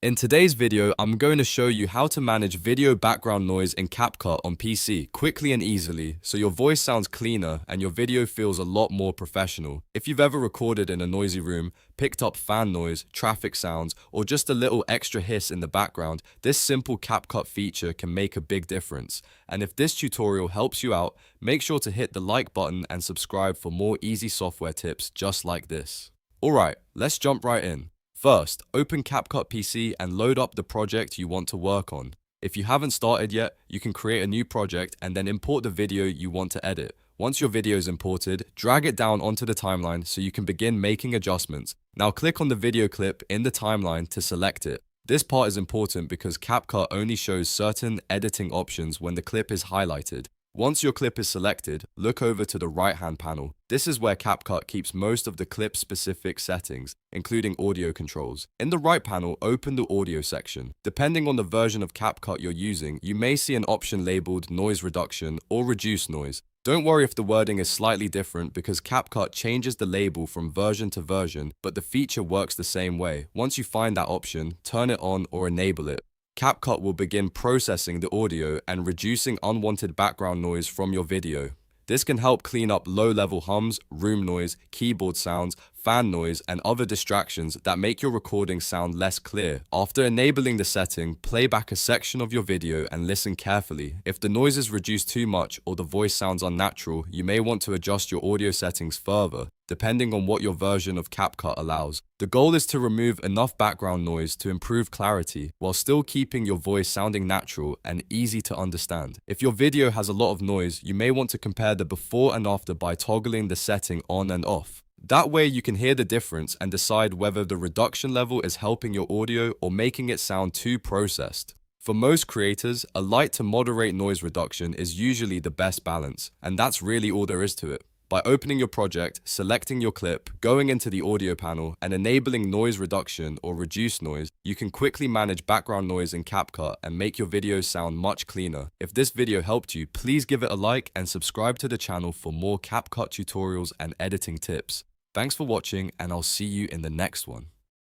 In today's video, I'm going to show you how to manage video background noise in CapCut on PC quickly and easily so your voice sounds cleaner and your video feels a lot more professional. If you've ever recorded in a noisy room, picked up fan noise, traffic sounds, or just a little extra hiss in the background, this simple CapCut feature can make a big difference. And if this tutorial helps you out, make sure to hit the like button and subscribe for more easy software tips just like this. Alright, let's jump right in. First, open CapCut PC and load up the project you want to work on. If you haven't started yet, you can create a new project and then import the video you want to edit. Once your video is imported, drag it down onto the timeline so you can begin making adjustments. Now click on the video clip in the timeline to select it. This part is important because CapCut only shows certain editing options when the clip is highlighted. Once your clip is selected, look over to the right-hand panel. This is where CapCut keeps most of the clip-specific settings, including audio controls. In the right panel, open the audio section. Depending on the version of CapCut you're using, you may see an option labeled Noise Reduction or Reduce Noise. Don't worry if the wording is slightly different because CapCut changes the label from version to version, but the feature works the same way. Once you find that option, turn it on or enable it. CapCut will begin processing the audio and reducing unwanted background noise from your video. This can help clean up low-level hums, room noise, keyboard sounds, fan noise, and other distractions that make your recording sound less clear. After enabling the setting, play back a section of your video and listen carefully. If the noise is reduced too much or the voice sounds unnatural, you may want to adjust your audio settings further, depending on what your version of CapCut allows. The goal is to remove enough background noise to improve clarity while still keeping your voice sounding natural and easy to understand. If your video has a lot of noise, you may want to compare the before and after by toggling the setting on and off. That way you can hear the difference and decide whether the reduction level is helping your audio or making it sound too processed. For most creators, a light to moderate noise reduction is usually the best balance, and that's really all there is to it. By opening your project, selecting your clip, going into the audio panel, and enabling noise reduction or reduce noise, you can quickly manage background noise in CapCut and make your videos sound much cleaner. If this video helped you, please give it a like and subscribe to the channel for more CapCut tutorials and editing tips. Thanks for watching, and I'll see you in the next one.